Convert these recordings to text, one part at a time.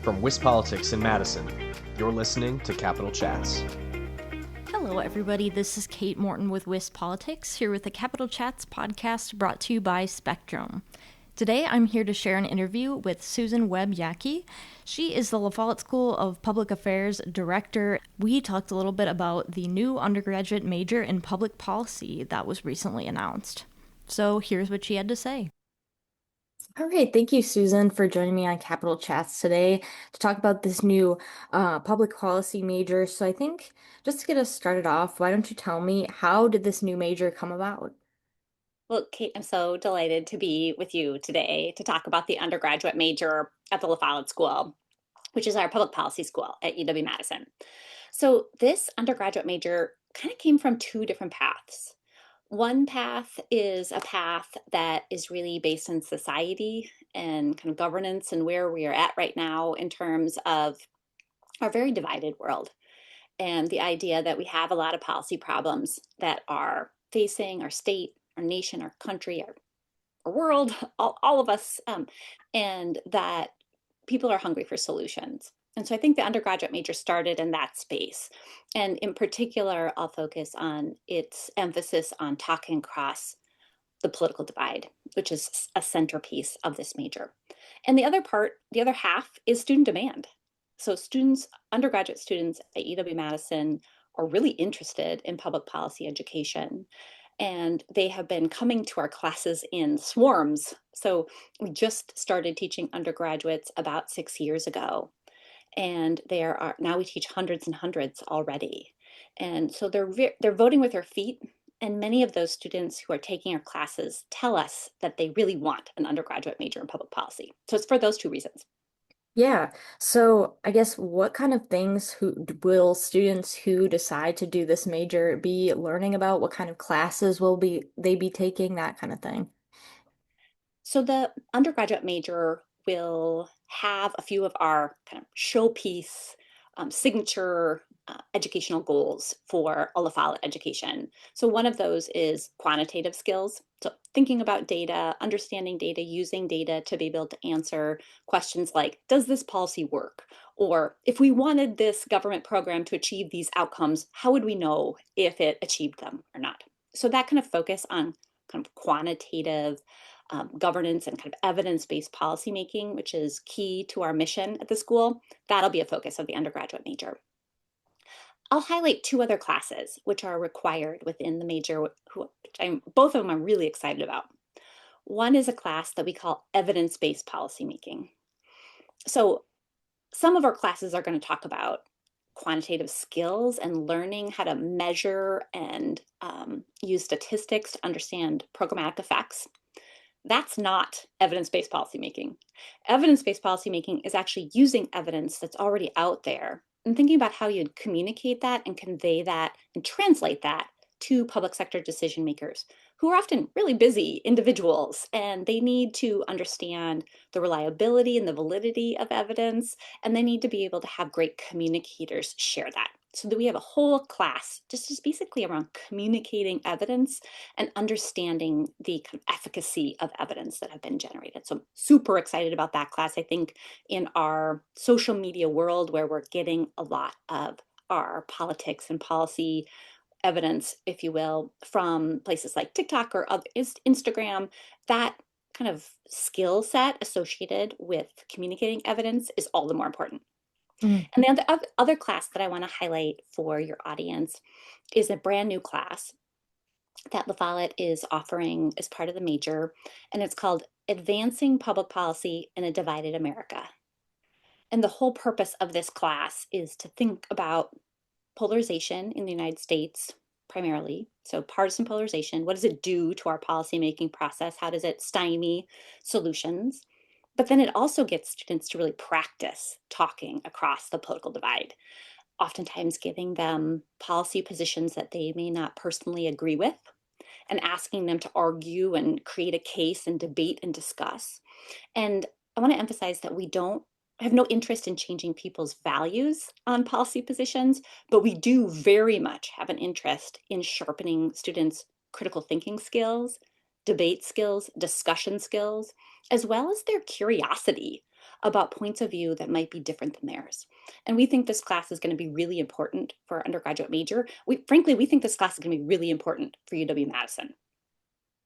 From WisPolitics in Madison, you're listening to Capital Chats. Hello, everybody. This is Kate Morton with WisPolitics, here with the Capital Chats podcast brought to you by Spectrum. Today, I'm here to share an interview with Susan Webb Yackee. She is the Follette School of Public Affairs director. We talked a little bit about the new undergraduate major in public policy that was recently announced. So here's what she had to say. All right, thank you, Susan, for joining me on Capital Chats today to talk about this new public policy major. So I think just to get us started off, why don't you tell me, how did this new major come about? Well, Kate, I'm so delighted to be with you today to talk about the undergraduate major at the Follette School, which is our public policy school at UW-Madison. So this undergraduate major kind of came from two different paths. One path is a path that is really based in society and kind of governance and where we are at right now in terms of our very divided world, and the idea that we have a lot of policy problems that are facing our state, our nation, our country, our world, all of us, and that people are hungry for solutions. And so I think the undergraduate major started in that space. And in particular, I'll focus on its emphasis on talking across the political divide, which is a centerpiece of this major. And the other half is student demand. So undergraduate students at UW-Madison are really interested in public policy education, and they have been coming to our classes in swarms. So we just started teaching undergraduates about 6 years ago, and now we teach hundreds and hundreds already. And so they're voting with their feet. And many of those students who are taking our classes tell us that they really want an undergraduate major in public policy. So it's for those two reasons. Yeah, so I guess what kind of things will students who decide to do this major be learning about? What kind of classes will they be taking, that kind of thing? So the undergraduate major will have a few of our kind of showpiece, signature educational goals for a Follette education. So one of those is quantitative skills. So thinking about data, understanding data, using data to be able to answer questions like, does this policy work? Or if we wanted this government program to achieve these outcomes, how would we know if it achieved them or not? So that kind of focus on kind of quantitative governance and kind of evidence-based policymaking, which is key to our mission at the school, that'll be a focus of the undergraduate major. I'll highlight two other classes which are required within the major, both of them I'm really excited about. One is a class that we call evidence-based policymaking. So some of our classes are going to talk about quantitative skills and learning how to measure and use statistics to understand programmatic effects. That's not evidence-based policymaking. Evidence-based policymaking is actually using evidence that's already out there and thinking about how you'd communicate that and convey that and translate that to public sector decision makers who are often really busy individuals, and they need to understand the reliability and the validity of evidence, and they need to be able to have great communicators share that. So that we have a whole class just basically around communicating evidence and understanding the kind of efficacy of evidence that have been generated. So I'm super excited about that class. I think in our social media world, where we're getting a lot of our politics and policy evidence, if you will, from places like TikTok or Instagram, that kind of skill set associated with communicating evidence is all the more important. Mm. And the other class that I want to highlight for your audience is a brand new class that Follette is offering as part of the major, and it's called Advancing Public Policy in a Divided America. And the whole purpose of this class is to think about polarization in the United States primarily. So partisan polarization, what does it do to our policymaking process? How does it stymie solutions? But then it also gets students to really practice talking across the political divide, oftentimes giving them policy positions that they may not personally agree with and asking them to argue and create a case and debate and discuss. And I want to emphasize that we don't have no interest in changing people's values on policy positions, but we do very much have an interest in sharpening students' critical thinking skills, debate skills, discussion skills, as well as their curiosity about points of view that might be different than theirs. And we think this class is going to be really important for our undergraduate major. Frankly, we think this class is going to be really important for UW-Madison.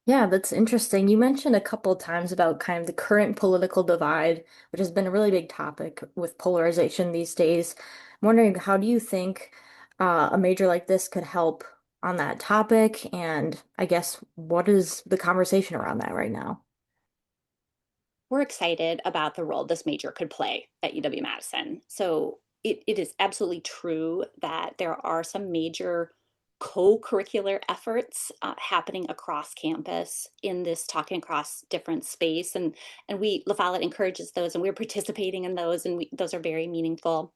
Yeah, that's interesting. You mentioned a couple of times about kind of the current political divide, which has been a really big topic with polarization these days. I'm wondering, how do you think a major like this could help on that topic? And I guess what is the conversation around that right now? We're excited about the role this major could play at UW-Madison. So it is absolutely true that there are some major co-curricular efforts happening across campus in this talking across different space. And La Follette encourages those, and we're participating in those, and those are very meaningful.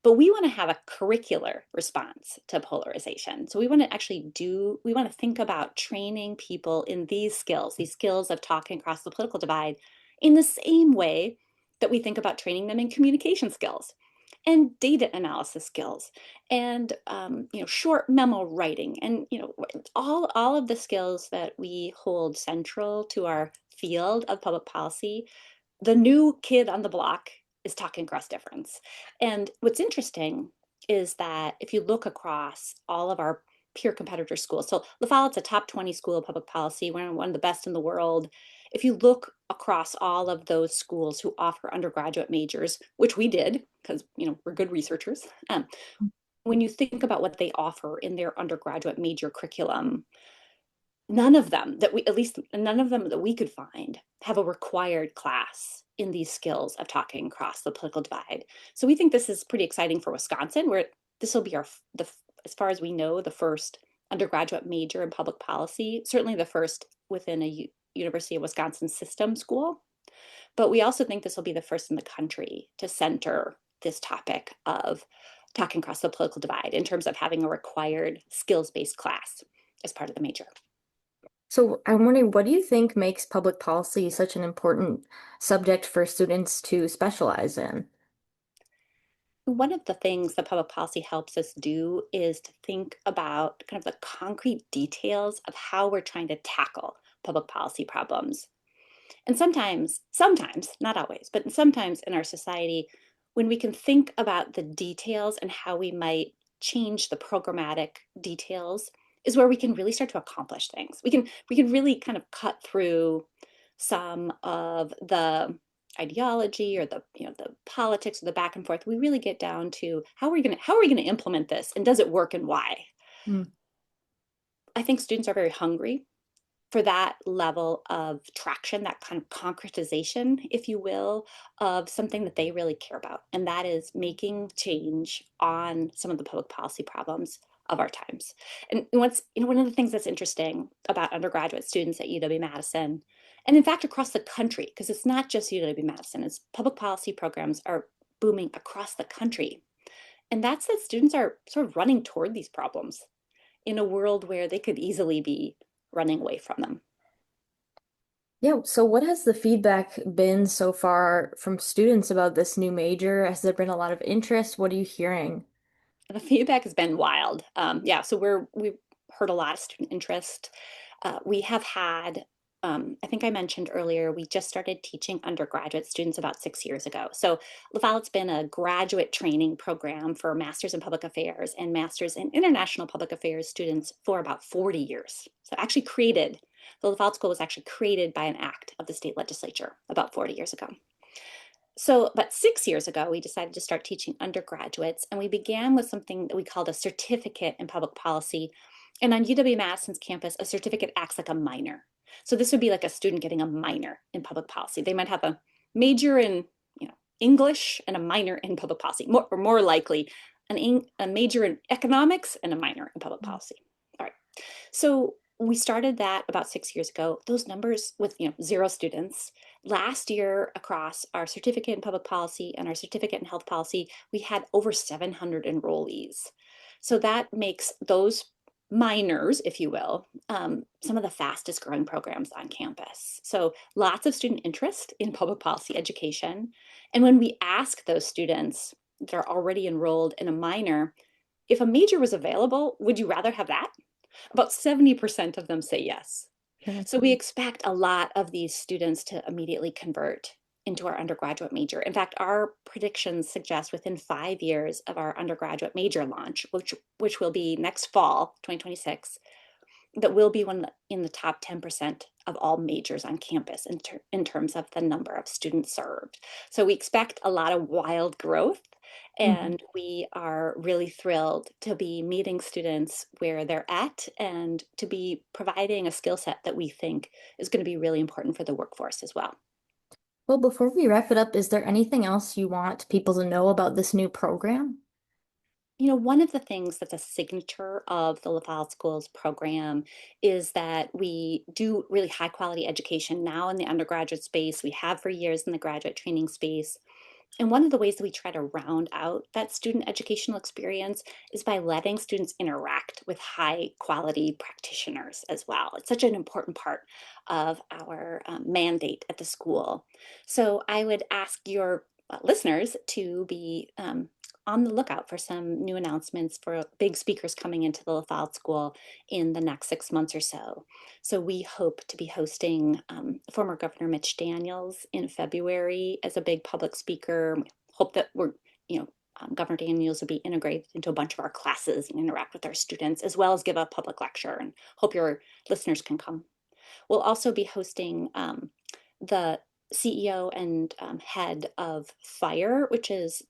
But we want to have a curricular response to polarization. So we want to we want to think about training people in these skills of talking across the political divide in the same way that we think about training them in communication skills and data analysis skills and short memo writing and all of the skills that we hold central to our field of public policy. The new kid on the block is talking cross difference. And what's interesting is that if you look across all of our peer competitor schools, so La Follette's a top 20 school of public policy, we're one of the best in the world. If you look across all of those schools who offer undergraduate majors, which we did because we're good researchers, when you think about what they offer in their undergraduate major curriculum, none of them that we at least none of them that we could find have a required class in these skills of talking across the political divide. So we think this is pretty exciting for Wisconsin, where this will be as far as we know, the first undergraduate major in public policy, certainly the first within a University of Wisconsin system school. But we also think this will be the first in the country to center this topic of talking across the political divide in terms of having a required skills-based class as part of the major. So I'm wondering, what do you think makes public policy such an important subject for students to specialize in? One of the things that public policy helps us do is to think about kind of the concrete details of how we're trying to tackle public policy problems. And sometimes, not always, but sometimes in our society, when we can think about the details and how we might change the programmatic details, is where we can really start to accomplish things. We can really kind of cut through some of the ideology or the politics or the back and forth. We really get down to how are we going to implement this, and does it work, and why? Mm. I think students are very hungry for that level of traction, that kind of concretization, if you will, of something that they really care about. And that is making change on some of the public policy problems of our times. And one of the things that's interesting about undergraduate students at UW-Madison, and in fact across the country, because it's not just UW-Madison, it's public policy programs are booming across the country. And that's that students are sort of running toward these problems in a world where they could easily be running away from them. Yeah, so what has the feedback been so far from students about this new major? Has there been a lot of interest? What are you hearing? The feedback has been wild. Yeah, so we've heard a lot of student interest. We have had, I think I mentioned earlier, we just started teaching undergraduate students about 6 years ago. So La Follette's been a graduate training program for Masters in Public Affairs and Masters in International Public Affairs students for about 40 years. So the La Follette School was actually created by an act of the state legislature about 40 years ago. So about 6 years ago, we decided to start teaching undergraduates, and we began with something that we called a certificate in public policy. And on UW-Madison's campus, a certificate acts like a minor. So this would be like a student getting a minor in public policy. They might have a major in English and a minor in public policy, more likely a major in economics and a minor in public policy. All right. So we started that about 6 years ago. Those numbers with 0 students. Last year, across our certificate in public policy and our certificate in health policy, we had over 700 enrollees. So that makes those minors, if you will, some of the fastest growing programs on campus. So lots of student interest in public policy education. And when we ask those students that are already enrolled in a minor, if a major was available, would you rather have that? About 70% of them say yes. Yeah. So we expect a lot of these students to immediately convert into our undergraduate major. In fact, our predictions suggest within 5 years of our undergraduate major launch, which will be next fall, 2026, that will be one in the top 10% of all majors on campus in terms of the number of students served. So we expect a lot of wild growth, and we are really thrilled to be meeting students where they're at and to be providing a skill set that we think is going to be really important for the workforce as well. Well, before we wrap it up, is there anything else you want people to know about this new program? You know, one of the things that's a signature of the LaFollette Schools program is that we do really high quality education now in the undergraduate space. We have for years in the graduate training space. And one of the ways that we try to round out that student educational experience is by letting students interact with high quality practitioners as well. It's such an important part of our mandate at the school. So I would ask your listeners to be on the lookout for some new announcements for big speakers coming into the LaFollette School in the next 6 months or so. So we hope to be hosting former Governor Mitch Daniels in February as a big public speaker. We hope that Governor Daniels will be integrated into a bunch of our classes and interact with our students, as well as give a public lecture, and hope your listeners can come. We'll also be hosting the CEO and head of FIRE, which is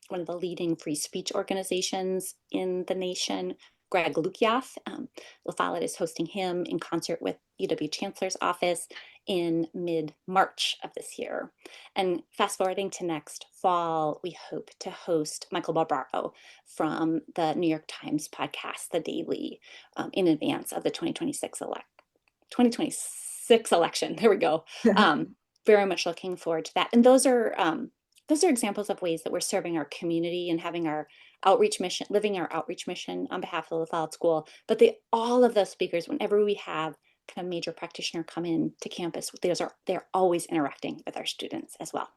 one of the leading free speech organizations in the nation, Greg Lukiath. LaFollette is hosting him in concert with UW Chancellor's Office in mid-March of this year. And fast forwarding to next fall, we hope to host Michael Barbaro from the New York Times podcast, The Daily, in advance of the 2026 election. There we go. Very much looking forward to that. And those are examples of ways that we're serving our community and having our outreach mission, living our outreach mission on behalf of the LaFollette School. But all of those speakers, whenever we have kind of major practitioner come in to campus, they're always interacting with our students as well.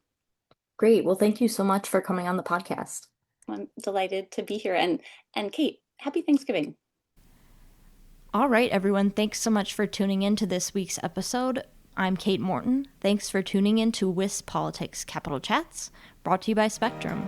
Great. Well, thank you so much for coming on the podcast. I'm delighted to be here. And Kate, happy Thanksgiving. All right, everyone. Thanks so much for tuning in to this week's episode. I'm Kate Morton. Thanks for tuning in to WIS Politics Capital Chats, brought to you by Spectrum.